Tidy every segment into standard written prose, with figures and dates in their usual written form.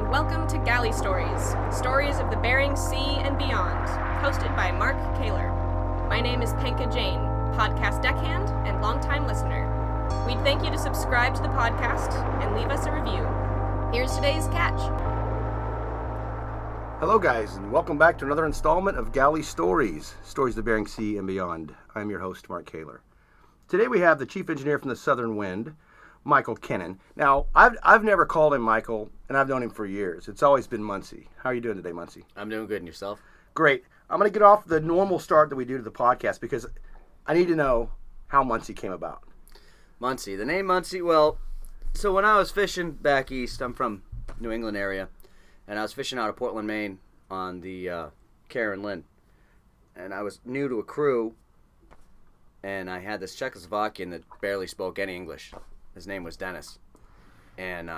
and welcome to Galley Stories, stories of the Bering Sea and beyond, hosted by Mark Kaler. My name is Penka Jane, podcast deckhand and longtime listener. We'd thank you to subscribe to the podcast and leave us a review. Here's today's catch. Hello guys, and welcome back to another installment of Galley Stories, stories of the Bering Sea and beyond. I'm your host, Mark Kaler. Today we have the chief engineer from the Southern Wind, Michael Kennan. Now, I've never called him Michael, and I've known him for years. It's always been Munsey. How are you doing today, Munsey? I'm doing good, and yourself? Great. I'm going to get off the normal start that we do to the podcast because I need to know how Munsey came about. Munsey. The name Munsey, well, so when I was fishing back east, I'm from New England area, and I was fishing out of Portland, Maine on the Karen Lynn. And I was new to a crew, and I had this Czechoslovakian that barely spoke any English. His name was Dennis. And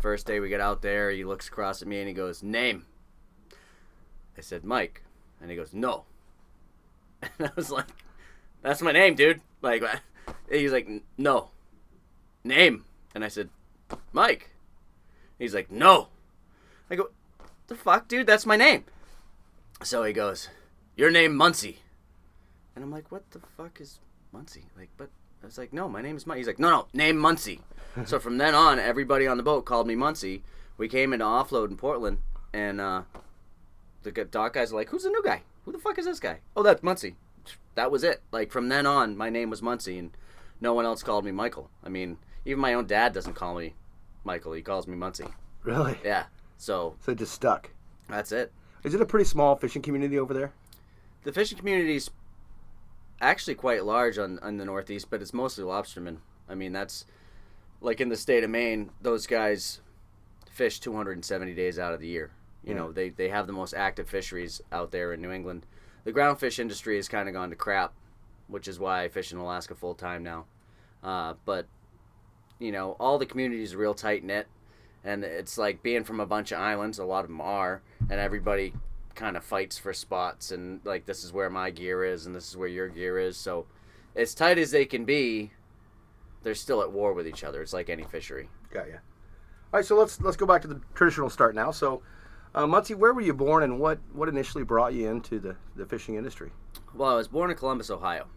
first day we get out there, he looks across at me and he goes, "Name." I said, "Mike." And he goes, "No." And I was like, "That's my name, dude." Like, he's like, "No." "Name." And I said, "Mike." He's like, "No." I go, "The fuck, dude? That's my name." So he goes, "Your name Munsey." And I'm like, "What the fuck is Munsey?" Like, but I was like, "No, my name is Mike." He's like, no, name Munsey." So from then on, everybody on the boat called me Munsey. We came into offload in Portland, and the dock guys are like, "Who's the new guy? Who the fuck is this guy?" "Oh, that's Munsey." That was it. Like, from then on, my name was Munsey, and no one else called me Michael. I mean, even my own dad doesn't call me Michael. He calls me Munsey. Really? Yeah. So it just stuck. That's it. Is it a pretty small fishing community over there? The fishing community's actually quite large on the Northeast, but it's mostly lobstermen. I mean, that's like in the state of Maine, those guys fish 270 days out of the year. You know, they have the most active fisheries out there in New England. The ground fish industry has kind of gone to crap, which is why I fish in Alaska full time now. But, you know, all the communities are real tight knit, and it's like being from a bunch of islands, a lot of them are, and everybody kind of fights for spots, and like, this is where my gear is and this is where your gear is. So as tight as they can be, they're still at war with each other. It's like any fishery. Got ya. All right, so let's go back to the traditional start now. So Munsey, where were you born, and what initially brought you into the fishing industry? Well, I was born in Columbus, Ohio,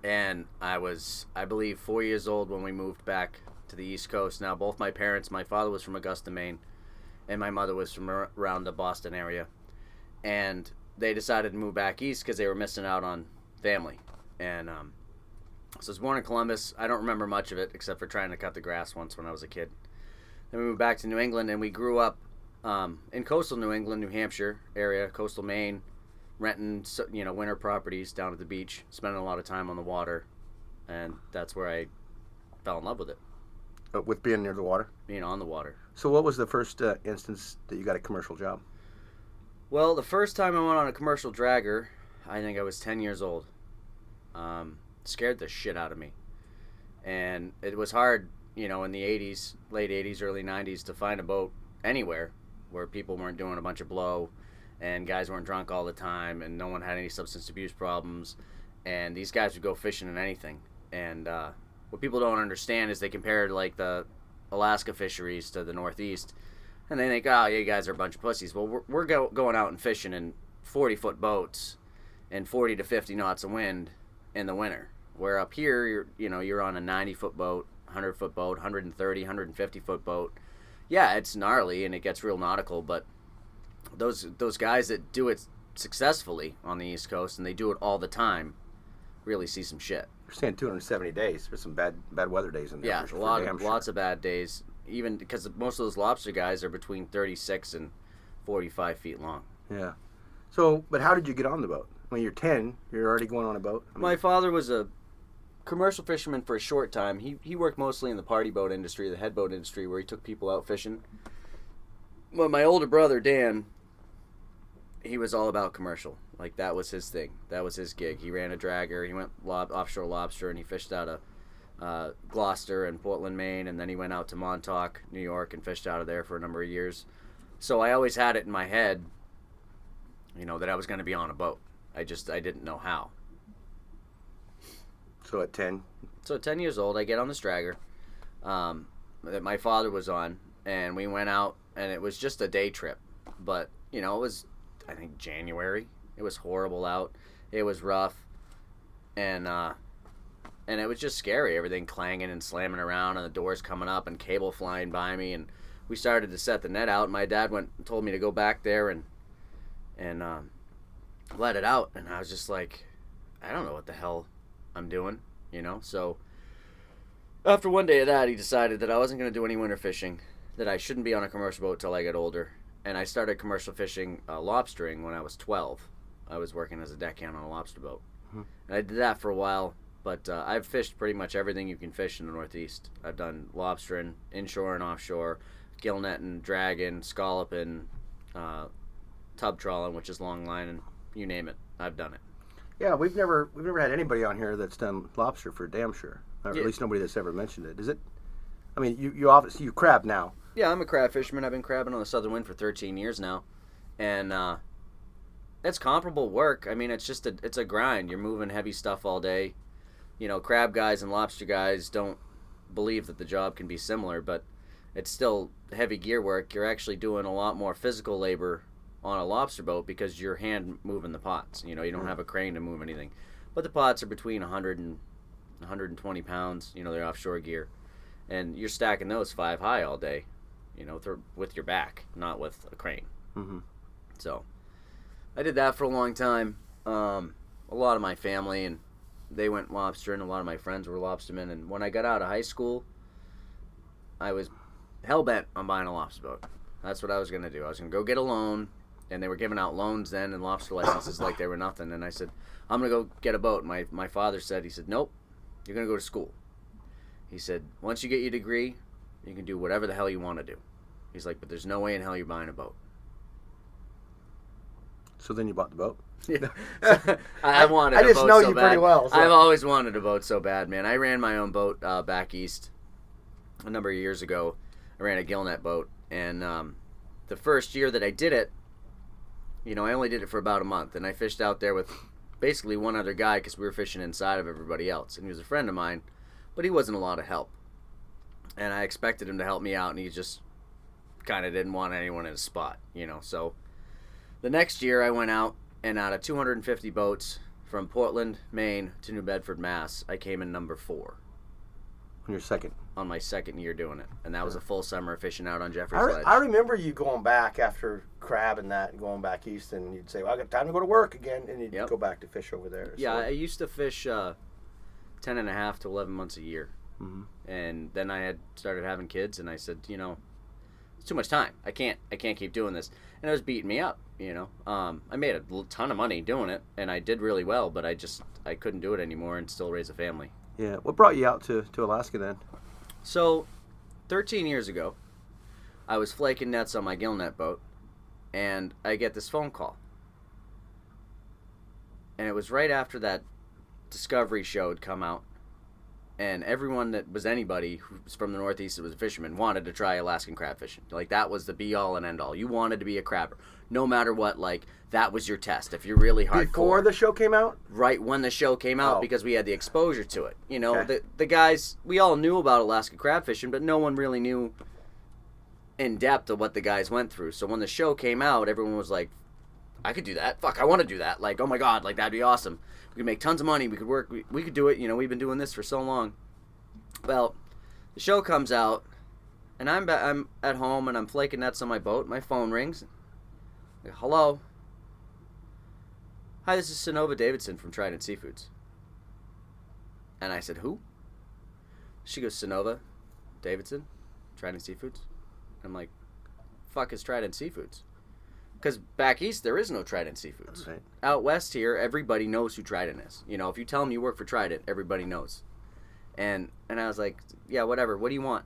and I was, I believe, 4 years old when we moved back to the East Coast. Now, both my parents, my father was from Augusta, Maine, and my mother was from around the Boston area. And they decided to move back east because they were missing out on family. And so I was born in Columbus. I don't remember much of it except for trying to cut the grass once when I was a kid. Then we moved back to New England, and we grew up in coastal New England, New Hampshire area, coastal Maine, renting, you know, winter properties down at the beach, spending a lot of time on the water. And that's where I fell in love with it. With being near the water? Being on the water. So what was the first instance that you got a commercial job? Well, the first time I went on a commercial dragger, I think I was 10 years old. Scared the shit out of me. And it was hard, you know, in the 80s, late 80s, early 90s, to find a boat anywhere where people weren't doing a bunch of blow and guys weren't drunk all the time and no one had any substance abuse problems. And these guys would go fishing in anything. And what people don't understand is they compare like the Alaska fisheries to the Northeast, and they think, "Oh, yeah, you guys are a bunch of pussies." Well, we're going out and fishing in 40-foot boats and 40 to 50 knots of wind in the winter. Where up here, you're on a 90-foot boat, 100-foot boat, 130, 150-foot boat. Yeah, it's gnarly and it gets real nautical, but those guys that do it successfully on the East Coast, and they do it all the time, really see some shit. You're saying 270 days. There's some bad weather days in there. Yeah, lots of bad days. Even because most of those lobster guys are between 36 and 45 feet long. Yeah. So, but how did you get on the boat? When you're 10, you're already going on a boat? My father was a commercial fisherman for a short time. He worked mostly in the party boat industry, the head boat industry, where he took people out fishing. Well, my older brother, Dan, he was all about commercial. Like, that was his thing. That was his gig. He ran a dragger. He went offshore lobster, and he fished out of Gloucester and Portland, Maine, and then he went out to Montauk, New York, and fished out of there for a number of years. So I always had it in my head, you know, that I was going to be on a boat. I didn't know how. So at 10? So at 10 years old, I get on this dragger that my father was on, and we went out, and it was just a day trip. But, it was, I think, January. It was horrible out. It was rough, and it was just scary. Everything clanging and slamming around, and the doors coming up, and cable flying by me, and we started to set the net out, and my dad went and told me to go back there and let it out, and I was just like, I don't know what the hell I'm doing, So after one day of that, he decided that I wasn't going to do any winter fishing, that I shouldn't be on a commercial boat till I get older, and I started commercial fishing lobstering when I was 12. I was working as a deckhand on a lobster boat, and I did that for a while. But I've fished pretty much everything you can fish in the Northeast. I've done lobstering, inshore and offshore, gill netting, dragging, scalloping, tub trawling, which is long line, and you name it, I've done it. Yeah, we've never had anybody on here that's done lobster for damn sure. Or Yeah. at least nobody that's ever mentioned it. Is it? I mean, you obviously you crab now. Yeah, I'm a crab fisherman. I've been crabbing on the Southern Wind for 13 years now, and it's comparable work. I mean, it's a grind. You're moving heavy stuff all day. Crab guys and lobster guys don't believe that the job can be similar, but it's still heavy gear work. You're actually doing a lot more physical labor on a lobster boat because you're hand moving the pots. You don't have a crane to move anything. But the pots are between 100 and 120 pounds, they're offshore gear. And you're stacking those 5 high all day, with your back, not with a crane. Mm-hmm. So I did that for a long time. A lot of my family, and they went lobstering. A lot of my friends were lobstermen. And when I got out of high school, I was hell-bent on buying a lobster boat. That's what I was going to do. I was going to go get a loan, and they were giving out loans then and lobster licenses like they were nothing. And I said, I'm going to go get a boat. My father said, nope, you're going to go to school. He said, once you get your degree, you can do whatever the hell you want to do. He's like, but there's no way in hell you're buying a boat. So then you bought the boat? Yeah. I wanted a boat so bad. I just know you pretty well. So. I've always wanted a boat so bad, man. I ran my own boat back east a number of years ago. I ran a gillnet boat, and the first year that I did it, I only did it for about a month, and I fished out there with basically one other guy because we were fishing inside of everybody else, and he was a friend of mine, but he wasn't a lot of help, and I expected him to help me out, and he just kind of didn't want anyone in his spot, so the next year I went out, and out of 250 boats from Portland, Maine to New Bedford, Mass, I came in number 4. On your second? On my second year doing it. And that was a full summer fishing out on Jeffrey's Ledge. I remember you going back after crab and that, and going back east, and you'd say, well, I got time to go to work again, and you'd go back to fish over there. Yeah, I used to fish 10 and a half to 11 months a year. Mm-hmm. And then I had started having kids, and I said, it's too much time. I can't keep doing this. And it was beating me up, I made a ton of money doing it, and I did really well, but I couldn't do it anymore and still raise a family. Yeah. What brought you out to Alaska then? So, 13 years ago, I was flaking nets on my gillnet boat, and I get this phone call. And it was right after that Discovery show had come out, and everyone that was anybody who was from the Northeast that was a fisherman wanted to try Alaskan crab fishing. Like, that was the be-all and end-all. You wanted to be a crabber. No matter what, that was your test. If you're really hardcore. Before the show came out? Right when the show came out, because we had the exposure to it. Okay. The guys, we all knew about Alaska crab fishing, but no one really knew in depth of what the guys went through. So when the show came out, everyone was like, I could do that. Fuck, I want to do that. Oh my God, that'd be awesome. We could make tons of money. We could work. We could do it. We've been doing this for so long. Well, the show comes out, and I'm at home, and I'm flaking nets on my boat. My phone rings. Hello. Hi, this is Sonova Davidson from Trident Seafoods. And I said, who? She goes, Sonova Davidson, Trident Seafoods. I'm like, fuck is Trident Seafoods? Because back east, there is no Trident Seafoods. Right. Out west here, everybody knows who Trident is. If you tell them you work for Trident, everybody knows. And I was like, yeah, whatever. What do you want?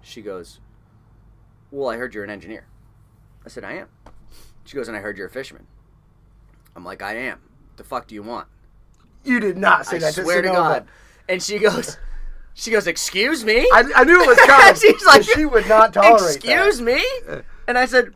She goes, well, I heard you're an engineer. I said, I am. She goes, and I heard you're a fisherman. I'm like, I am. The fuck do you want? You did not say that. I swear to God. And she goes, excuse me? I knew it was coming. She's like, she would not tolerate excuse that. me? And I said,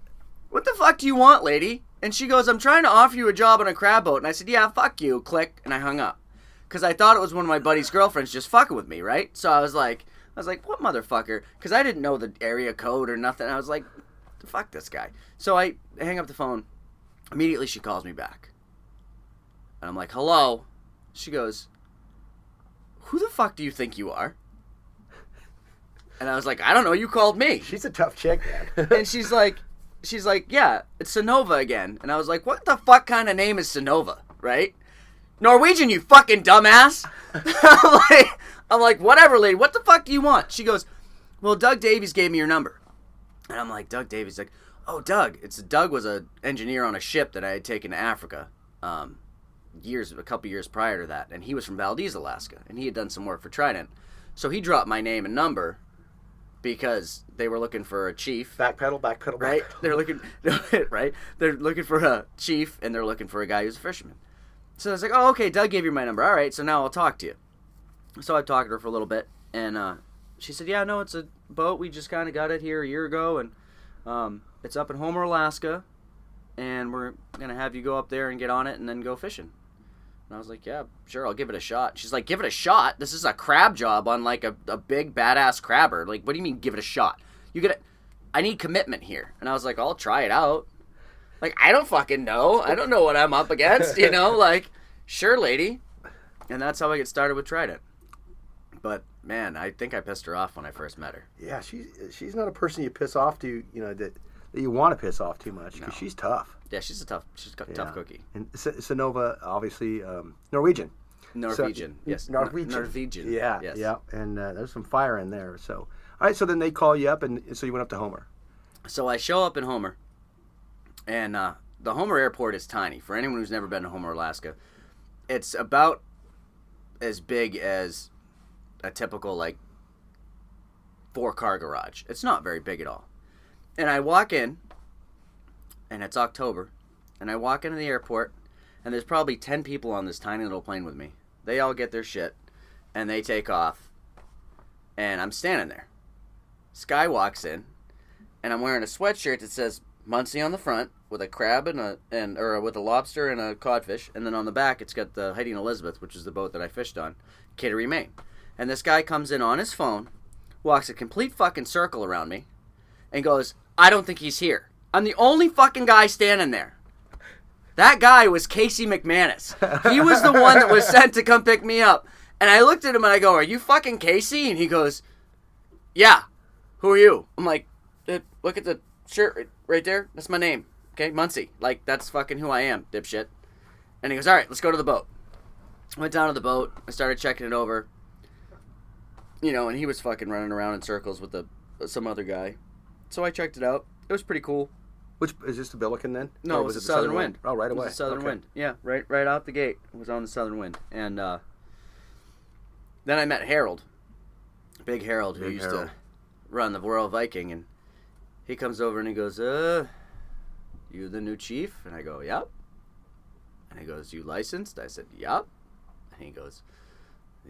what the fuck do you want, lady? And she goes, I'm trying to offer you a job on a crab boat. And I said, yeah, fuck you. Click. And I hung up. Because I thought it was one of my buddy's girlfriends just fucking with me, right? So I was like, I was like, what motherfucker? Because I didn't know the area code or nothing. I was like, fuck this guy. So I hang up the phone. Immediately she calls me back. And I'm like, hello? She goes, who the fuck do you think you are? And I was like, I don't know, you called me. She's a tough chick, man. And she's like, yeah, it's Sonova again. And I was like, what the fuck kind of name is Sonova, right? Norwegian, you fucking dumbass. I'm like, whatever, lady, what the fuck do you want? She goes, well, Doug Davies gave me your number. And I'm like, Doug Davies? Like, oh, Doug. Doug was an engineer on a ship that I had taken to Africa a couple years prior to that. And he was from Valdez, Alaska. And he had done some work for Trident. So he dropped my name and number because they were looking for a chief. Backpedal. Right? They're looking, right? They're looking for a chief, and they're looking for a guy who's a fisherman. So I was like, oh, okay, Doug gave you my number. All right, so now I'll talk to you. So I talked to her for a little bit, and she said, yeah, no, it's a boat. We just kind of got it here a year ago, and it's up in Homer, Alaska, and we're going to have you go up there and get on it and then go fishing. And I was like, yeah, sure, I'll give it a shot. She's like, give it a shot? This is a crab job on, like, a big, badass crabber. Like, what do you mean, give it a shot? I need commitment here. And I was like, I'll try it out. Like, I don't fucking know. I don't know what I'm up against, you know? Like, sure, lady. And that's how I get started with Trident. But, man, I think I pissed her off when I first met her. Yeah, she's not a person you piss off to, you know, that you want to piss off too much, because she's tough. Yeah, she's a tough cookie. And Sonova, obviously, Norwegian. Norwegian, so, yes. Norwegian. Norwegian. Yeah, yes. yeah. And there's some fire in there. So, all right, so then they call you up, and so you went up to Homer. So I show up in Homer, and the Homer airport is tiny. For anyone who's never been to Homer, Alaska, it's about as big as a typical, like, 4-car garage. It's not very big at all. And I walk in, and it's October, and I walk into the airport, and there's probably 10 people on this tiny little plane with me. They all get their shit, and they take off, and I'm standing there. Sky walks in, and I'm wearing a sweatshirt that says Munsey on the front, with a crab or with a lobster and a codfish, and then on the back it's got the Heidi and Elizabeth, which is the boat that I fished on, Kittery, Maine. And this guy comes in on his phone, walks a complete fucking circle around me, and goes, I don't think he's here. I'm the only fucking guy standing there. That guy was Casey McManus. He was the one that was sent to come pick me up. And I looked at him and I go, are you fucking Casey? And he goes, yeah. Who are you? I'm like, look at the shirt right there. That's my name. Okay, Munsey. Like, that's fucking who I am, dipshit. And he goes, all right, let's go to the boat. I went down to the boat. I started checking it over. You know, and he was fucking running around in circles with some other guy. So I checked it out. It was pretty cool. Which is this the Billiken then? No, it was the Southern Wind. Oh, right away. It was the Southern Wind. Yeah, right out the gate. It was on the Southern Wind. And then I met Harold. Big Harold, who used to run the Royal Viking. And he comes over and he goes, you the new chief? And I go, yep. And he goes, you licensed? I said, yep. And he goes,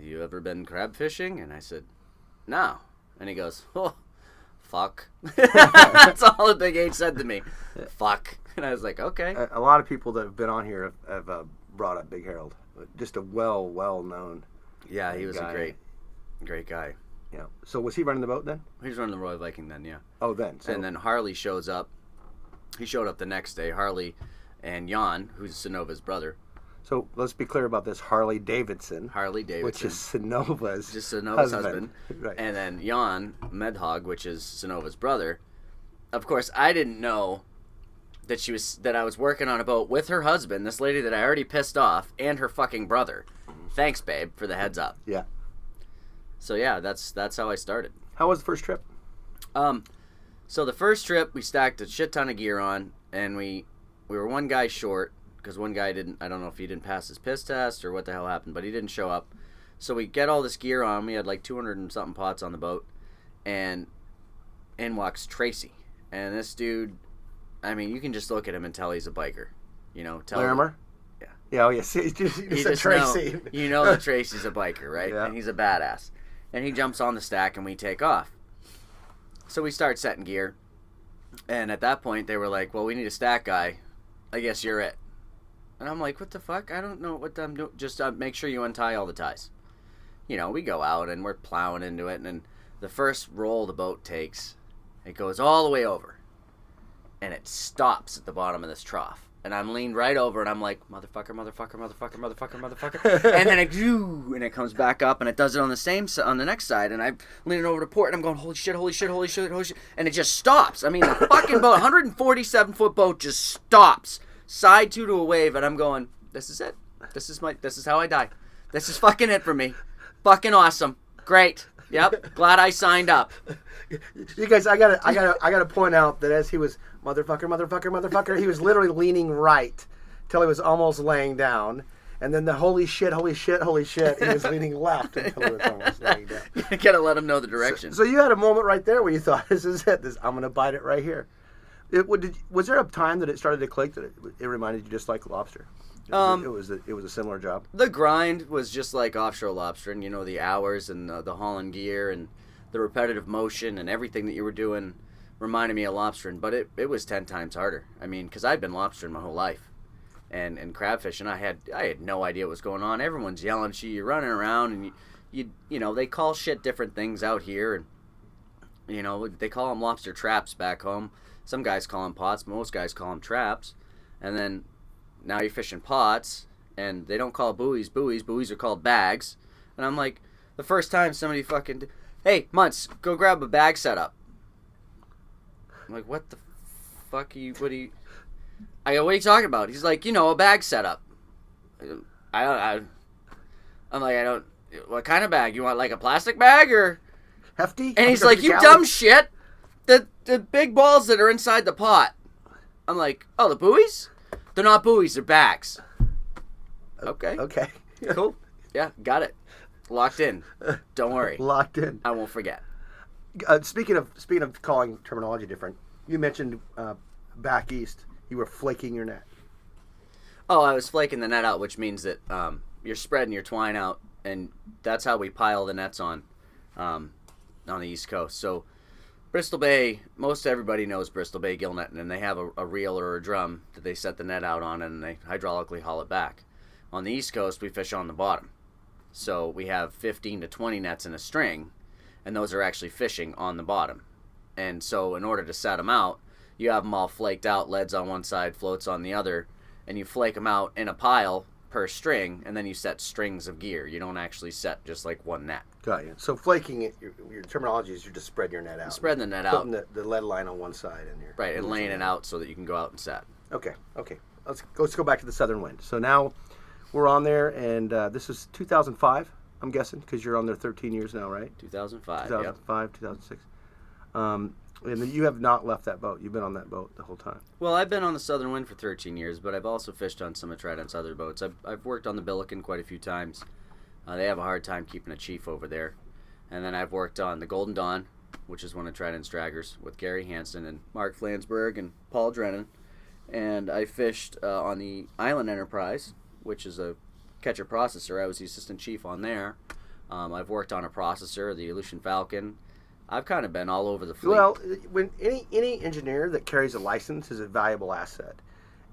you ever been crab fishing? And I said, no. And he goes, oh, fuck. That's all the Big H said to me. Fuck. And I was like, okay. A lot of people that have been on here have brought up Big Harold. Just a well-known Yeah, he was guy. a great guy. Yeah. So was he running the boat then? He was running the Royal Viking then, yeah. Oh, then. So. And then Harley shows up. He showed up the next day. Harley and Jan, who's Sonova's brother. So let's be clear about this. Harley Davidson. Which is Sonova's husband. Right. And then Jan Medhog, which is Sonova's brother. Of course, I didn't know that I was working on a boat with her husband, this lady that I already pissed off, and her fucking brother. Thanks, babe, for the heads up. Yeah. So yeah, that's how I started. How was the first trip? So the first trip, we stacked a shit ton of gear on, and we were one guy short, because one guy I don't know if he didn't pass his piss test or what the hell happened, but he didn't show up. So we get all this gear on. We had like 200 and something pots on the boat, and in walks Tracy. And this dude, I mean, you can just look at him and tell he's a biker. You know, Larimer? Yeah. Yeah, oh, yes. You said Tracy. You know that Tracy's a biker, right? Yeah. And he's a badass. And he jumps on the stack, and we take off. So we start setting gear. And at that point, they were like, well, we need a stack guy. I guess you're it. And I'm like, what the fuck? I don't know what I'm doing. Just make sure you untie all the ties. You know, we go out, and we're plowing into it. And the first roll the boat takes, it goes all the way over, and it stops at the bottom of this trough. And I'm leaned right over, and I'm like, motherfucker, and then it comes back up, and it does it on the next side, and I'm leaning over to port, and I'm going, holy shit, and it just stops. I mean, the fucking boat, 147-foot boat, just stops, side to a wave, and I'm going, this is it. This is how I die. This is fucking it for me. Fucking awesome. Great. Yep. Glad I signed up. You guys, I gotta point out that as he was motherfucker, he was literally leaning right till he was almost laying down, and then the holy shit, he was leaning left until he was almost laying down. You gotta let him know the direction. So you had a moment right there where you thought, this is it. I'm gonna bite it right here. Was there a time that it started to click that it reminded you just like Lobster? It was a similar job. The grind was just like offshore lobster, and the hours and the hauling gear and the repetitive motion and everything that you were doing reminded me of lobstering, but it was 10 times harder. I mean, because I'd been lobstering my whole life, and crab fishing, I had no idea what was going on. Everyone's yelling at you, you're running around, and you they call shit different things out here, and they call them lobster traps back home. Some guys call them pots, most guys call them traps, and then now you're fishing pots, and they don't call buoys. Buoys are called bags. And I'm like, the first time somebody hey, Muntz, go grab a bag setup. I'm like, what the fuck are you, I go, what are you talking about? He's like, a bag setup. I'm like, what kind of bag? You want like a plastic bag or? Hefty? And he's like, you dumb shit. The big balls that are inside the pot. I'm like, oh, the buoys? They're not buoys, they're bags. Okay. Cool. Yeah, got it. Locked in. Don't worry. Locked in. I won't forget. Speaking of calling terminology different, you mentioned back east you were flaking your net. Oh, I was flaking the net out, which means that you're spreading your twine out, and that's how we pile the nets on the East Coast. So Bristol Bay, most everybody knows Bristol Bay gill netting, and they have a reel or a drum that they set the net out on, and they hydraulically haul it back. On the East Coast, we fish on the bottom. So we have 15 to 20 nets in a string, and those are actually fishing on the bottom. And so in order to set them out, you have them all flaked out, leads on one side, floats on the other, and you flake them out in a pile per string, and then you set strings of gear. You don't actually set just like one net. Got you. So flaking it, your terminology is you're just spreading your net out. Spreading the net out. Putting the lead line on one side and you're right, and laying it out so that you can go out and set. Okay. Let's go back to the Southern Wind. So now we're on there, and this is 2005, I'm guessing, because you're on there 13 years now, right? 2005, 2005, 2006. And you have not left that boat. You've been on that boat the whole time. Well, I've been on the Southern Wind for 13 years, but I've also fished on some of Trident's other boats. I've worked on the Billiken quite a few times. They have a hard time keeping a chief over there. And then I've worked on the Golden Dawn, which is one of Trident's draggers, with Gary Hansen and Mark Flansburgh and Paul Drennan. And I fished on the Island Enterprise, which is a catcher processor. I was the assistant chief on there. I've worked on a processor, the Aleutian Falcon. I've kind of been all over the fleet. Well, when any engineer that carries a license is a valuable asset,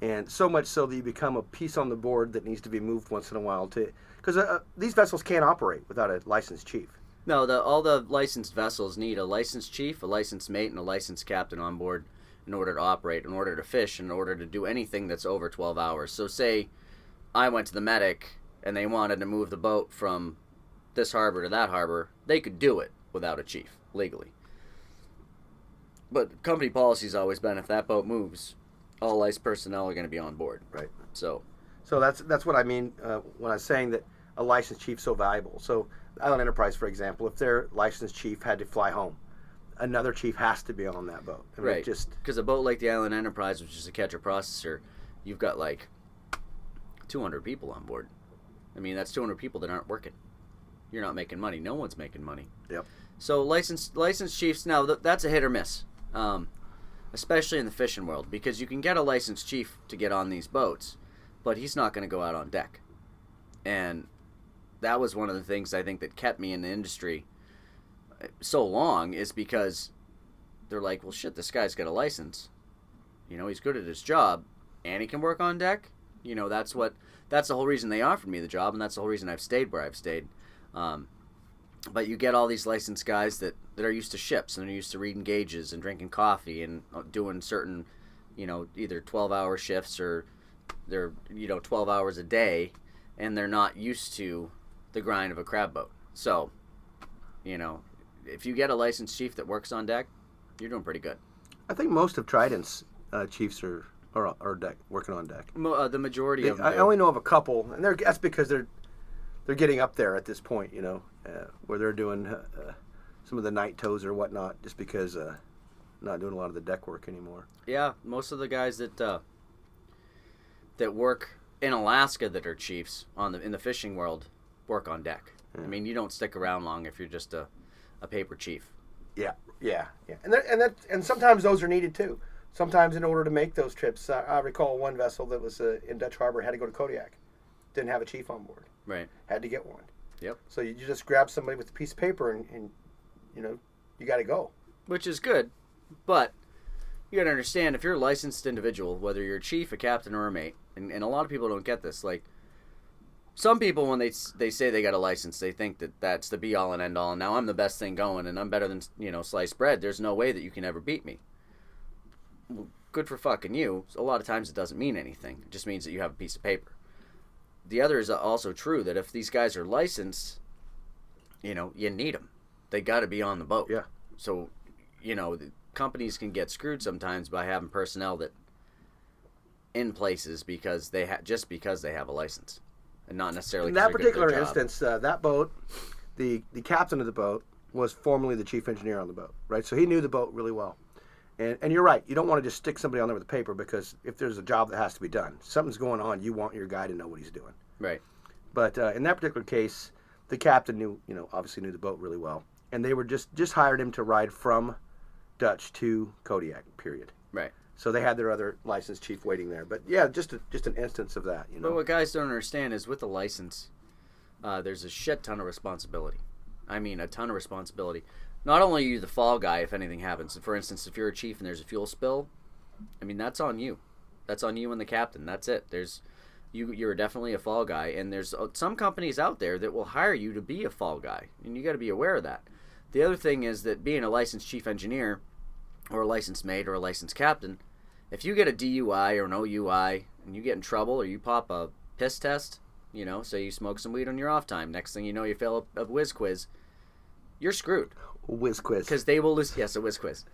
and so much so that you become a piece on the board that needs to be moved once in a while too, because these vessels can't operate without a licensed chief. No, all the licensed vessels need a licensed chief, a licensed mate, and a licensed captain on board in order to operate, in order to fish, in order to do anything that's over 12 hours. So say I went to the medic and they wanted to move the boat from this harbor to that harbor, they could do it without a chief, legally. But company policy's always been, if that boat moves, all licensed personnel are going to be on board. Right. So that's what I mean when I was saying that a licensed chief's so valuable. So Island Enterprise, for example, if their licensed chief had to fly home, another chief has to be on that boat. I mean, right. Because a boat like the Island Enterprise, which is a catcher processor, you've got like 200 people on board. I mean, that's 200 people that aren't working. You're not making money. No one's making money. Yep. So licensed chiefs, now that's a hit or miss, especially in the fishing world, because you can get a licensed chief to get on these boats, but he's not going to go out on deck. And that was one of the things I think that kept me in the industry so long, is because they're like, well, shit, this guy's got a license. He's good at his job, and he can work on deck. That's the whole reason they offered me the job, and that's the whole reason I've stayed where I've stayed. But you get all these licensed guys that are used to ships and are used to reading gauges and drinking coffee and doing certain, either 12-hour shifts or they're, 12 hours a day, and they're not used to the grind of a crab boat. So, if you get a licensed chief that works on deck, you're doing pretty good. I think most of Trident's chiefs are deck, working on deck. The majority of them I only know of a couple, and that's because they're getting up there at this point, where they're doing some of the night tows or whatnot, just because not doing a lot of the deck work anymore. Yeah, most of the guys that work in Alaska that are chiefs in the fishing world work on deck. Yeah. I mean, you don't stick around long if you're just a paper chief. Yeah, and sometimes those are needed too. Sometimes in order to make those trips, I recall one vessel that was in Dutch Harbor had to go to Kodiak, didn't have a chief on board. Right. Had to get one. Yep. So you just grab somebody with a piece of paper and you got to go. Which is good, but you got to understand, if you're a licensed individual, whether you're a chief, a captain, or a mate, and a lot of people don't get this. Like, some people, when they say they got a license, they think that that's the be-all and end-all, and now I'm the best thing going, and I'm better than, sliced bread. There's no way that you can ever beat me. Well, good for fucking you. A lot of times it doesn't mean anything. It just means that you have a piece of paper. The other is also true, that if these guys are licensed, you need them. They got to be on the boat. Yeah. So, the companies can get screwed sometimes by having personnel that in places because they because they have a license, and not necessarily. In that particular instance, that boat, the captain of the boat was formerly the chief engineer on the boat, right? So he knew the boat really well. And you're right. You don't want to just stick somebody on there with a paper, because if there's a job that has to be done, something's going on, you want your guy to know what he's doing. Right. But in that particular case, the captain knew, obviously knew the boat really well, and they were just hired him to ride from Dutch to Kodiak. Period. Right. So they had their other licensed chief waiting there. But yeah, just an instance of that. But what guys don't understand is, with the license, there's a shit ton of responsibility. I mean, a ton of responsibility. Not only are you the fall guy if anything happens. For instance, if you're a chief and there's a fuel spill, I mean, that's on you. That's on you and the captain. That's it. You're definitely a fall guy, and there's some companies out there that will hire you to be a fall guy, and you got to be aware of that. The other thing is that being a licensed chief engineer, or a licensed mate, or a licensed captain, if you get a DUI or an OUI and you get in trouble, or you pop a piss test, say you smoke some weed on your off time, next thing you know you fail a whiz quiz, you're screwed. Whiz quiz. Because they will lose. Yes, a whiz quiz.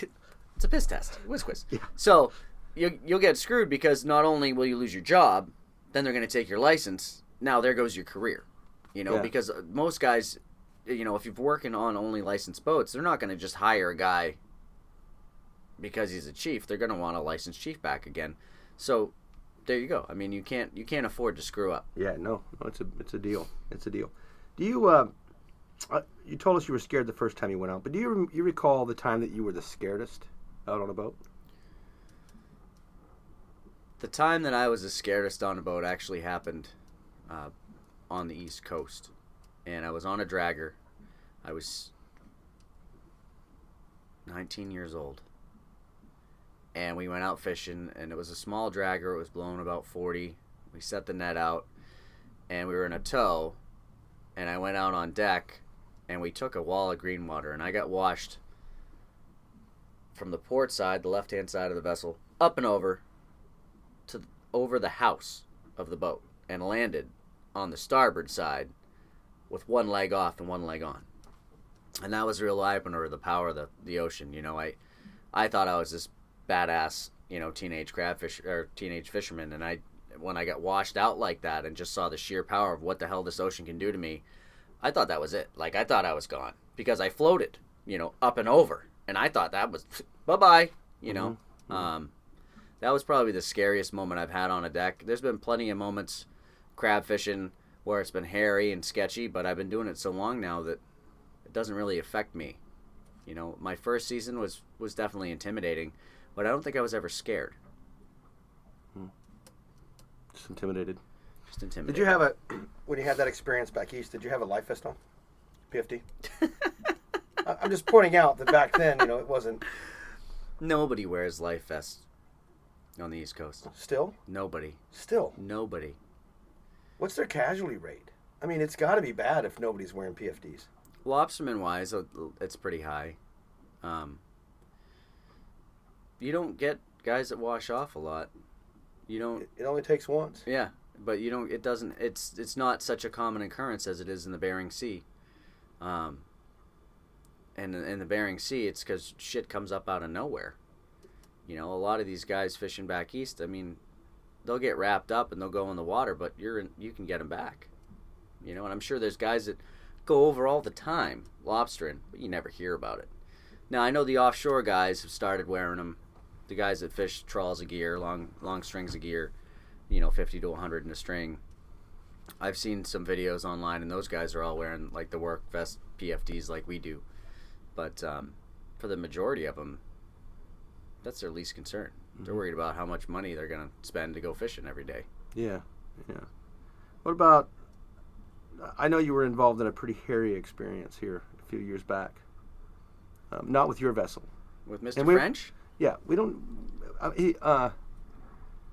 It's a piss test. Whiz quiz. Yeah. So you'll get screwed, because not only will you lose your job, then they're going to take your license. Now there goes your career. Yeah. Because most guys, if you're working on only licensed boats, they're not going to just hire a guy because he's a chief. They're going to want a licensed chief back again. So there you go. I mean, you can't afford to screw up. Yeah, no, it's a deal. It's a deal. Do you you told us you were scared the first time you went out, but do you recall the time that you were the scaredest out on a boat? The time that I was the scaredest on a boat actually happened on the East Coast, and I was on a dragger. I was 19 years old, and we went out fishing, and it was a small dragger. It was blowing about 40. We set the net out, and we were in a tow, and I went out on deck, and we took a wall of green water, and I got washed from the port side, the left-hand side of the vessel, up and over the house of the boat, and landed on the starboard side with one leg off and one leg on. And that was a real eye-opener, the power of the ocean. I thought I was this badass, teenage teenage fisherman, and when I got washed out like that and just saw the sheer power of what the hell this ocean can do to me, I thought that was it. Like, I thought I was gone, because I floated, up and over, and I thought that was bye-bye, That was probably the scariest moment I've had on a deck. There's been plenty of moments crab fishing where it's been hairy and sketchy, but I've been doing it so long now that it doesn't really affect me. My first season was definitely intimidating, but I don't think I was ever scared. Just intimidated. Just intimidated. Did you have when you had that experience back east, did you have a life vest on? PFD? I'm just pointing out that back then, it wasn't. Nobody wears life vests on the East Coast. Still? Nobody. Still? Nobody. What's their casualty rate? I mean, it's got to be bad if nobody's wearing PFDs. lobsterman wise, it's pretty high. You don't get guys that wash off a lot. You don't. It only takes once. Yeah, but you don't. It doesn't. It's not such a common occurrence as it is in the Bering Sea. And in the Bering Sea, it's because shit comes up out of nowhere. You know, a lot of these guys fishing back east, I mean, they'll get wrapped up and they'll go in the water, but you can get them back. You know, and I'm sure there's guys that go over all the time lobstering, but you never hear about it. Now, I know the offshore guys have started wearing them. The guys that fish trawls of gear, long strings of gear, 50 to 100 in a string. I've seen some videos online, and those guys are all wearing like the work vest PFDs like we do. But for the majority of them, that's their least concern. Mm-hmm. They're worried about how much money they're going to spend to go fishing every day. Yeah. What about, I know you were involved in a pretty hairy experience here a few years back. Not with your vessel. With Mr. French? Yeah, we don't.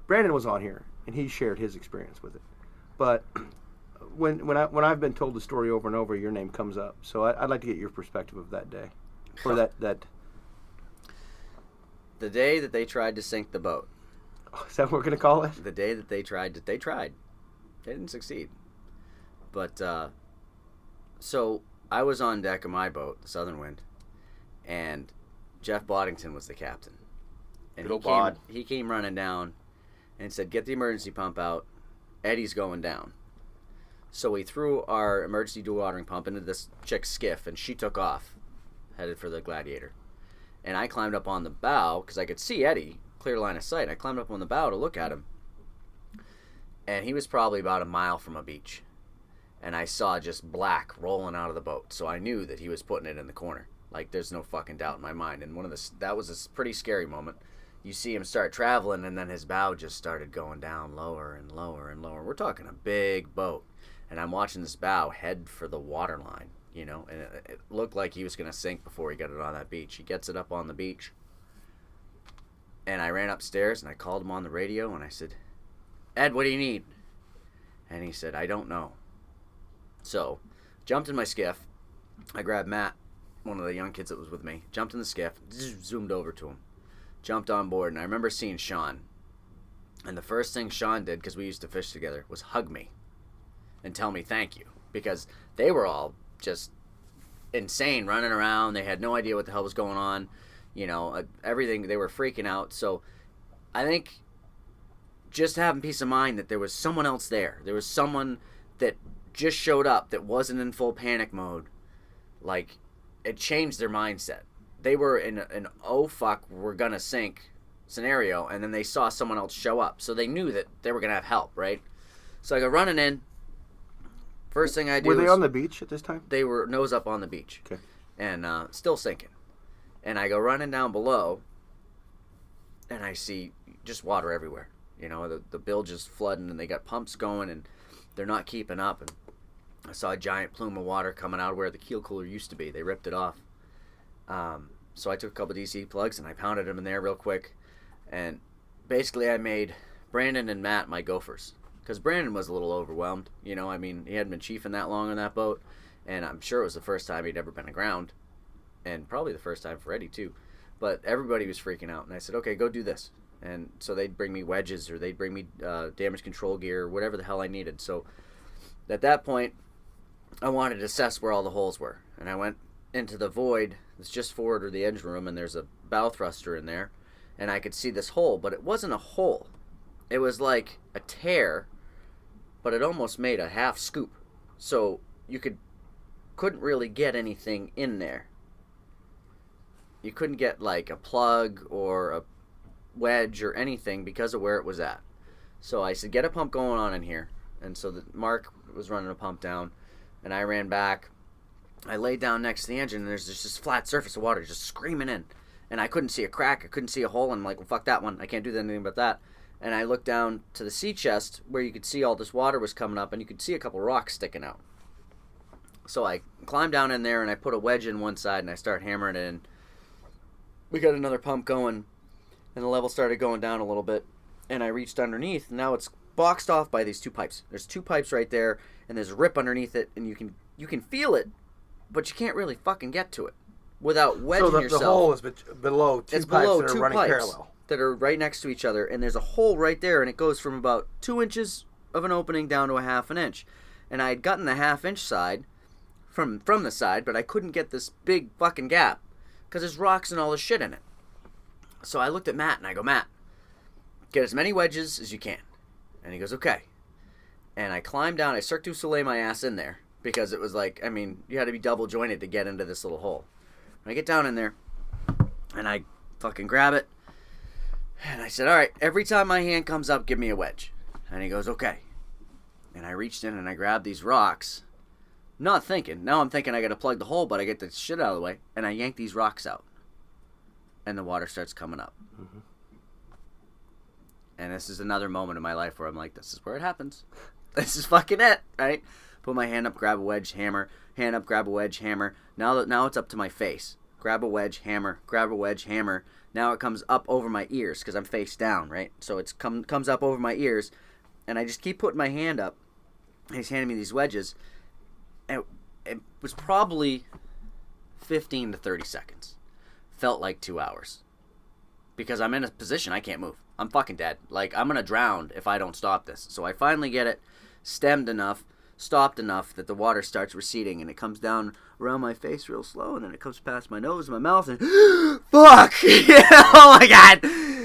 Brandon was on here, and he shared his experience with it. But when I've been told the story over and over, your name comes up. So I'd like to get your perspective of that day, or that. The day that they tried to sink the boat. Oh, is that what we're gonna call it? The day that they tried. They didn't succeed. But so I was on deck of my boat, the Southern Wind, and Jeff Boddington was the captain. And he came running down and said, "Get the emergency pump out. Eddie's going down." So we threw our emergency dewatering pump into this chick's skiff, and she took off, headed for the Gladiator. And I climbed up on the bow, because I could see Eddie, clear line of sight. I climbed up on the bow to look at him. And he was probably about a mile from a beach. And I saw just black rolling out of the boat. So I knew that he was putting it in the corner. Like, there's no fucking doubt in my mind. And that was a pretty scary moment. You see him start traveling, and then his bow just started going down lower and lower and lower. We're talking a big boat. And I'm watching this bow head for the water line, and it looked like he was going to sink before he got it on that beach. He gets it up on the beach. And I ran upstairs, and I called him on the radio, and I said, "Ed, what do you need?" And he said, "I don't know." So, jumped in my skiff. I grabbed Matt, one of the young kids that was with me, jumped in the skiff, zoomed over to him, jumped on board, and I remember seeing Sean. And the first thing Sean did, because we used to fish together, was hug me and tell me thank you, because they were all just insane, running around. They had no idea what the hell was going on, everything. They were freaking out. So I think just having peace of mind that there was someone else there. There was someone that just showed up that wasn't in full panic mode. Like, it changed their mindset. They were in an "oh fuck, we're gonna sink" scenario, and then they saw someone else show up, so they knew that they were gonna have help, right? So I go running in. First thing I do. Were they on the beach at this time? They were nose up on the beach. Okay. And still sinking. And I go running down below, and I see just water everywhere. The bilge is flooding, and they got pumps going, and they're not keeping up. And I saw a giant plume of water coming out of where the keel cooler used to be. They ripped it off. So I took a couple DC plugs, and I pounded them in there real quick. And basically I made Brandon and Matt my gophers. Because Brandon was a little overwhelmed. He hadn't been chiefing that long on that boat. And I'm sure it was the first time he'd ever been aground. And probably the first time for Eddie, too. But everybody was freaking out. And I said, "Okay, go do this." And so they'd bring me wedges, or they'd bring me damage control gear, whatever the hell I needed. So at that point, I wanted to assess where all the holes were. And I went into the void that's just forward of the engine room, and there's a bow thruster in there. And I could see this hole, but it wasn't a hole. It was like a tear, but it almost made a half scoop. So you couldn't really get anything in there. You couldn't get like a plug or a wedge or anything because of where it was at. So I said, "Get a pump going on in here." And so Mark was running a pump down, and I ran back. I laid down next to the engine, and there's just this flat surface of water just screaming in. And I couldn't see a crack. I couldn't see a hole. And I'm like, "Well, fuck that one. I can't do anything about that." And I looked down to the sea chest where you could see all this water was coming up, and you could see a couple rocks sticking out. So I climbed down in there, and I put a wedge in one side, and I start hammering it in. We got another pump going, and the level started going down a little bit. And I reached underneath, and now it's boxed off by these two pipes. There's two pipes right there, and there's a rip underneath it, and you can feel it but you can't really fucking get to it without wedging So yourself. the hole is below two It's pipes below that are two running pipes parallel. that are right next to each other, and there's a hole right there, and it goes from about 2 inches of an opening down to a half an inch. And I had gotten the half-inch side from the side, but I couldn't get this big fucking gap because there's rocks and all this shit in it. So I looked at Matt, and I go, Matt, get as many wedges as you can. And he goes, okay. And I climbed down. I Cirque du Soleil my ass in there because it was like, I mean, you had to be double jointed to get into this little hole. And I get down in there, and I fucking grab it. And I said, all right, every time my hand comes up, give me a wedge. And he goes, okay. And I reached in and I grabbed these rocks, not thinking. Now I'm thinking I got to plug the hole, but I get the shit out of the way. And I yank these rocks out. And the water starts coming up. Mm-hmm. And this is another moment in my life where I'm like, this is where it happens. This is fucking it, right? Put my hand up, grab a wedge, hammer. Hand up, grab a wedge, hammer. Now it's up to my face. Grab a wedge, hammer. Grab a wedge, hammer. Now it comes up over my ears because I'm face down, right? So it comes up over my ears. And I just keep putting my hand up. And he's handing me these wedges. And it was probably 15 to 30 seconds. Felt like 2 hours. Because I'm in a position I can't move. I'm fucking dead. Like, I'm going to drown if I don't stop this. So I finally get it stemmed enough, stopped enough that the water starts receding. And it comes down around my face real slow. And then it comes past my nose and my mouth. And fuck! Oh my God!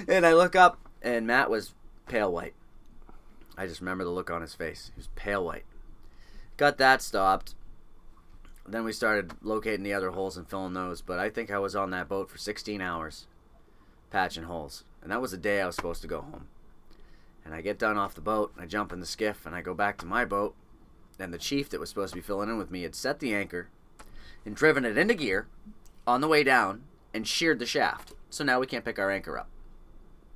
And I look up and Matt was pale white. I just remember the look on his face. He was pale white. Got that stopped. Then we started locating the other holes and filling those. But I think I was on that boat for 16 hours, patching holes. And that was the day I was supposed to go home. And I get done off the boat, and I jump in the skiff, and I go back to my boat. And the chief that was supposed to be filling in with me had set the anchor and driven it into gear on the way down and sheared the shaft. So now we can't pick our anchor up.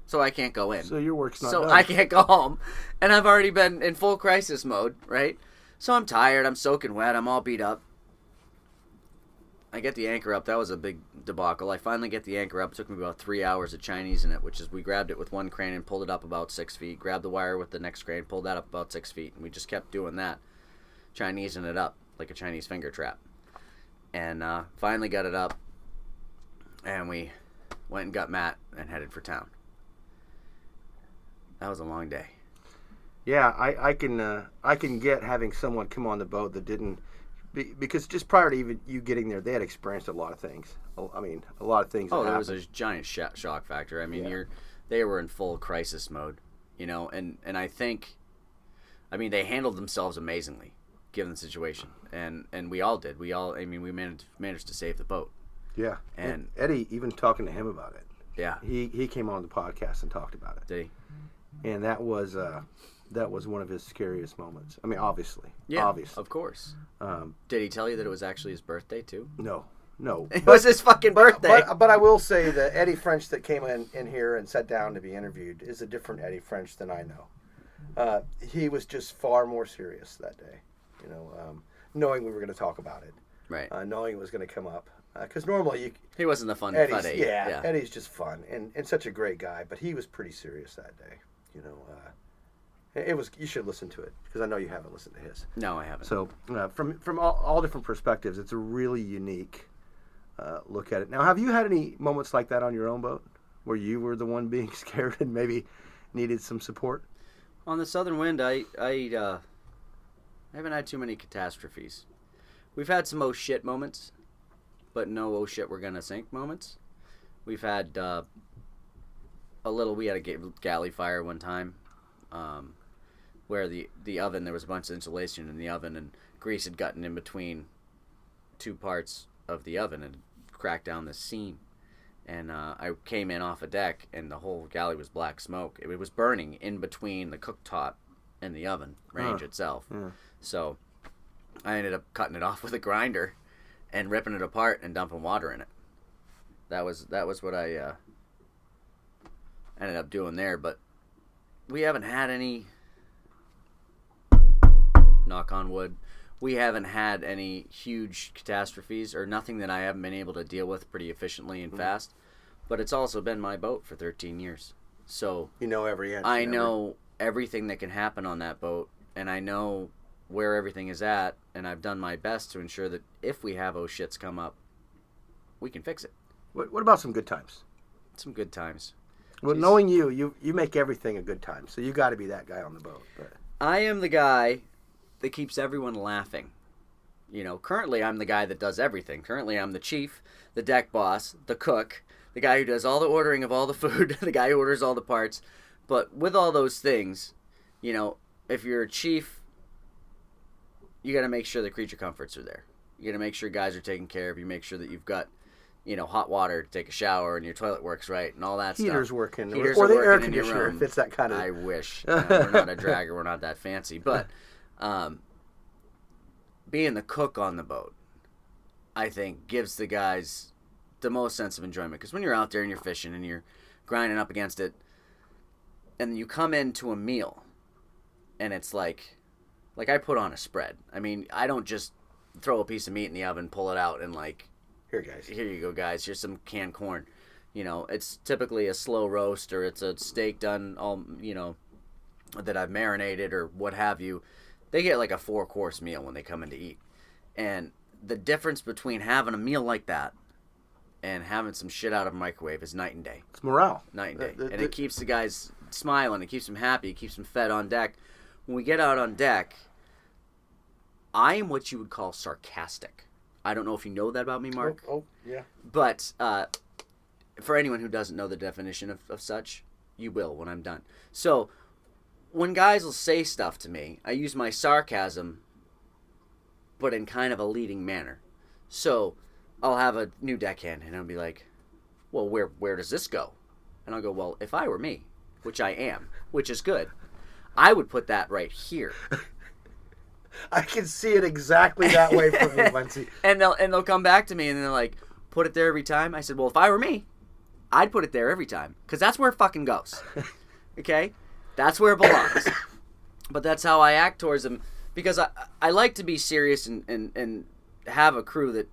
So I can't go in. So your work's not done. done. I can't go home. And I've already been in full crisis mode, right? So I'm tired. I'm soaking wet. I'm all beat up. I get the anchor up. That was a big debacle. I finally get the anchor up. It took me about 3 hours of Chinese in it, which is we grabbed it with one crane and pulled it up about 6 feet. Grabbed the wire with the next crane, pulled that up about 6 feet. And we just kept doing that, Chinesing it up like a Chinese finger trap. And finally got it up. And we went and got Matt and headed for town. That was a long day. Yeah, I can get having someone come on the boat that didn't, because just prior to even you getting there, they had experienced a lot of things. I mean, a lot of things. Oh, there was a giant shock factor. I mean, yeah. They were in full crisis mode, you know, and I think, I mean, they handled themselves amazingly, given the situation, and we all did. We managed to save the boat. Yeah, and Eddie, even talking to him about it. Yeah, he came on the podcast and talked about it. Did he? And that was one of his scariest moments. I mean, obviously. Yeah, obviously. of course. Did he tell you that it was actually his birthday too? No. It was his fucking birthday. But I will say that Eddie French that came in here and sat down to be interviewed is a different Eddie French than I know. He was just far more serious that day, you know, knowing we were going to talk about it. Right. Knowing it was going to come up. Because normally he wasn't the fun Eddie's, Eddie. Yeah, Eddie's just fun and such a great guy, but he was pretty serious that day, you know. It was. You should listen to it because I know you haven't listened to his. No, I haven't. So from all different perspectives, it's a really unique look at it. Now, have you had any moments like that on your own boat where you were the one being scared and maybe needed some support? On the Southern Wind, I haven't had too many catastrophes. We've had some oh shit moments, but no oh shit we're gonna sink moments. We've had we had a galley fire one time. Where the oven, there was a bunch of insulation in the oven and grease had gotten in between two parts of the oven and cracked down the seam. And I came in off a deck and the whole galley was black smoke. It was burning in between the cooktop and the oven range itself. Yeah. So I ended up cutting it off with a grinder and ripping it apart and dumping water in it. That was what I ended up doing there, but we haven't had any, knock on wood, we haven't had any huge catastrophes or nothing that I haven't been able to deal with pretty efficiently and fast. But it's also been my boat for 13 years. So you know every inch. I know everything that can happen on that boat, and I know where everything is at, and I've done my best to ensure that if we have oh shits come up, we can fix it. What about some good times? Some good times. Well, Jeez. knowing you make everything a good time, so you got to be that guy on the boat. But I am the guy that keeps everyone laughing. Currently I'm the guy that does everything. Currently I'm the chief, the deck boss, the cook, the guy who does all the ordering of all the food, the guy who orders all the parts. But with all those things, if you're a chief, you got to make sure the creature comforts are there. You got to make sure guys are taken care of. You make sure that you've got, hot water to take a shower and your toilet works right and all that heaters stuff. Working, Heaters or are the working air in your conditioner room. if it's that kind of. I wish. We're not a dragger. We're not that fancy. But being the cook on the boat, I think, gives the guys the most sense of enjoyment. Because when you're out there and you're fishing and you're grinding up against it, and you come into a meal, and it's like I put on a spread. I mean, I don't just throw a piece of meat in the oven, pull it out, and here, guys. Here you go, guys. Here's some canned corn. It's typically a slow roast, or it's a steak done all, that I've marinated or what have you. They get like a 4-course meal when they come in to eat. And the difference between having a meal like that and having some shit out of a microwave is night and day. It's morale. Night and day. And it keeps the guys smiling. It keeps them happy. It keeps them fed on deck. When we get out on deck, I am what you would call sarcastic. I don't know if you know that about me, Mark. Oh yeah. But for anyone who doesn't know the definition of such, you will when I'm done. So when guys will say stuff to me, I use my sarcasm, but in kind of a leading manner. So I'll have a new deckhand, and I'll be like, well, where does this go? And I'll go, well, if I were me, which I am, which is good, I would put that right here. I can see it exactly that way from you, Munsey. And they'll come back to me, and they're like, put it there every time? I said, well, if I were me, I'd put it there every time, because that's where it fucking goes. Okay? That's where it belongs. But that's how I act towards them, because I like to be serious and have a crew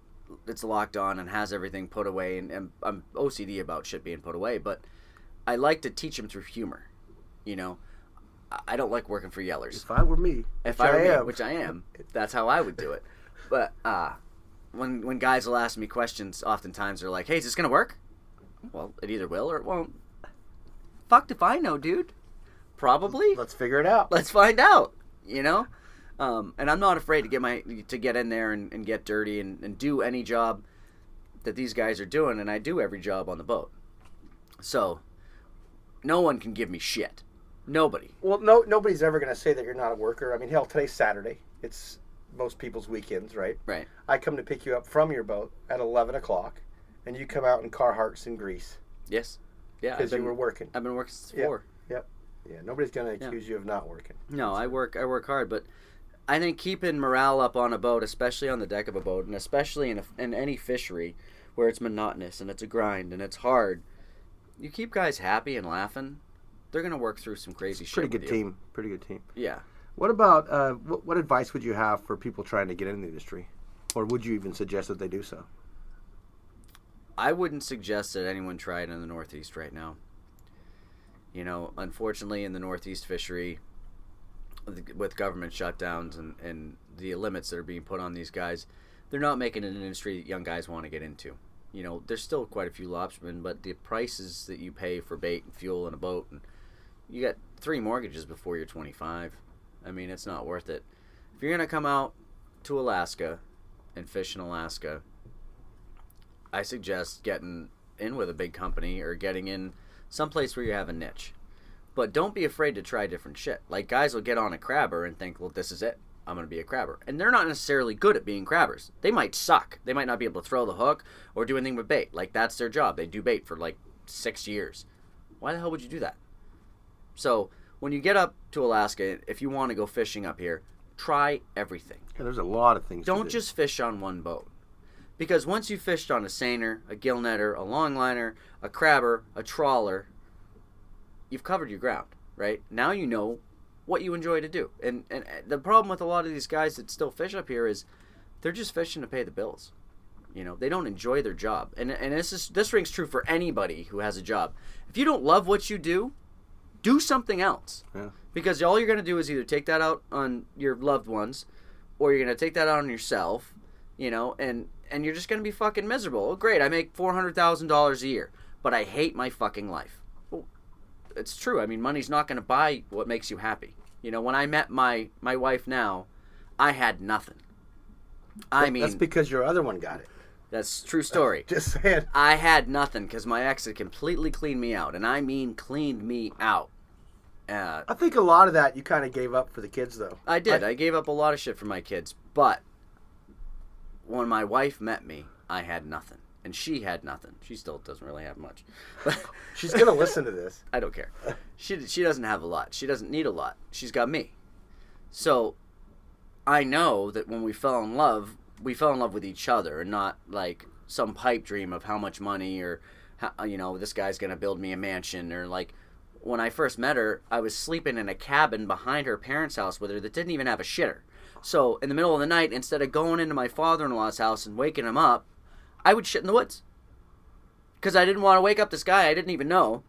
that's locked on and has everything put away, and I'm OCD about shit being put away, but I like to teach them through humor. I don't like working for yellers. If I were me, which I am, that's how I would do it. But when guys will ask me questions, oftentimes they're like, hey, is this going to work? Well, it either will or it won't. Fucked if I know, dude. Probably. Let's figure it out. Let's find out, And I'm not afraid to get in there and get dirty and do any job that these guys are doing, and I do every job on the boat. So no one can give me shit. Nobody. Well, nobody's ever going to say that you're not a worker. I mean, hell, today's Saturday. It's most people's weekends, right? Right. I come to pick you up from your boat at 11 o'clock, and you come out in Carhartts and grease. Yes. Yeah. Because you were working. I've been working since 4. Yep. Yeah, nobody's going to accuse you of not working. No, I work hard, but I think keeping morale up on a boat, especially on the deck of a boat, and especially in any fishery where it's monotonous and it's a grind and it's hard, you keep guys happy and laughing, they're going to work through some crazy shit. Pretty good team. Yeah. What about, what advice would you have for people trying to get into the industry? Or would you even suggest that they do so? I wouldn't suggest that anyone try it in the Northeast right now. Unfortunately, in the Northeast fishery, with government shutdowns and the limits that are being put on these guys, they're not making it an industry that young guys want to get into. There's still quite a few lobstermen, but the prices that you pay for bait and fuel and a boat, and you got 3 mortgages before you're 25. I mean, it's not worth it. If you're going to come out to Alaska and fish in Alaska, I suggest getting in with a big company or getting in someplace where you have a niche. But don't be afraid to try different shit. Like, guys will get on a crabber and think, well, this is it. I'm going to be a crabber. And they're not necessarily good at being crabbers. They might suck. They might not be able to throw the hook or do anything with bait. Like, that's their job. They do bait for, 6 years. Why the hell would you do that? So, when you get up to Alaska, if you want to go fishing up here, try everything. Yeah, there's a lot of things Don't just fish on one boat. Because once you've fished on a seiner, a gill netter, a longliner, a crabber, a trawler, you've covered your ground, right? Now you know what you enjoy to do. And the problem with a lot of these guys that still fish up here is they're just fishing to pay the bills. They don't enjoy their job. And this rings true for anybody who has a job. If you don't love what you do something else. Yeah. Because all you're going to do is either take that out on your loved ones, or you're going to take that out on yourself, you know, and you're just going to be fucking miserable. Oh, great, I make $400,000 a year, but I hate my fucking life. Well, it's true. I mean, money's not going to buy what makes you happy. You know, when I met my wife now, I had nothing. That's because your other one got it. That's a true story. Just saying. I had nothing because my ex had completely cleaned me out, and I mean cleaned me out. I think a lot of that you kind of gave up for the kids, though. I did. I gave up a lot of shit for my kids, but when my wife met me, I had nothing, and she had nothing. She still doesn't really have much. She's gonna listen to this. I don't care. She doesn't have a lot. She doesn't need a lot. She's got me. So I know that when we fell in love with each other, and not like some pipe dream of how much money or how, you know, this guy's gonna build me a mansion, or like when I first met her, I was sleeping in a cabin behind her parents' house with her that didn't even have a shitter. So in the middle of the night, instead of going into my father-in-law's house and waking him up, I would shit in the woods. Because I didn't want to wake up this guy I didn't even know,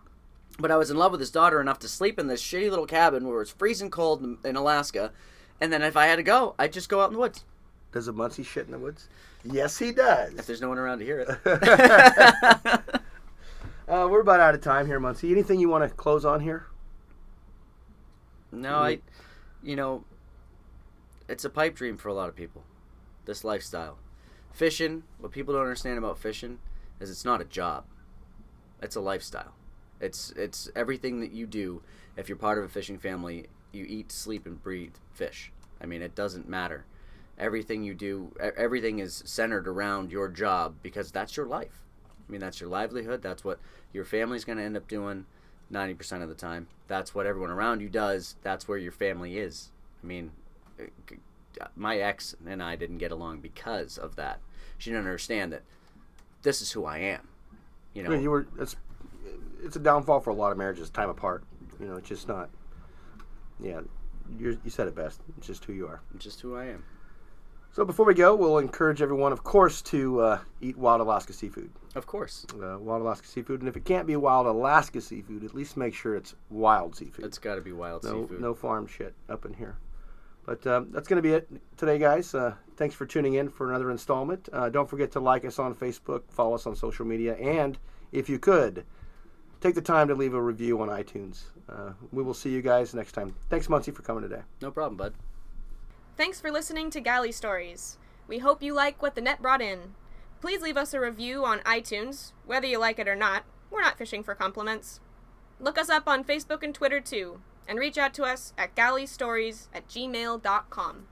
but I was in love with his daughter enough to sleep in this shitty little cabin where it's freezing cold in Alaska, and then if I had to go, I'd just go out in the woods. Does a Munsey shit in the woods? Yes, he does. If there's no one around to hear it. We're about out of time here, Munsey. Anything you want to close on here? No, you know, it's a pipe dream for a lot of people, this lifestyle. Fishing, what people don't understand about fishing is it's not a job. It's a lifestyle. It's everything that you do. If you're part of a fishing family, you eat, sleep, and breathe fish. I mean, it doesn't matter. Everything you do, everything is centered around your job because that's your life. I mean, that's your livelihood. That's what your family's going to end up doing 90% of the time. That's what everyone around you does. That's where your family is. I mean, my ex and I didn't get along because of that. She didn't understand that this is who I am. You know, it's a downfall for a lot of marriages, time apart. You know, it's just not. Yeah, you said it best. It's just who you are. It's just who I am. So before we go, we'll encourage everyone, of course, to eat wild Alaska seafood. Of course. Wild Alaska seafood. And if it can't be wild Alaska seafood, at least make sure it's wild seafood. It's got to be wild seafood. No farm shit up in here. But that's going to be it today, guys. Thanks for tuning in for another installment. Don't forget to like us on Facebook, follow us on social media, and if you could, take the time to leave a review on iTunes. We will see you guys next time. Thanks, Munsey, for coming today. No problem, bud. Thanks for listening to Galley Stories. We hope you like what the net brought in. Please leave us a review on iTunes. Whether you like it or not, we're not fishing for compliments. Look us up on Facebook and Twitter too, and reach out to us at galleystories@gmail.com.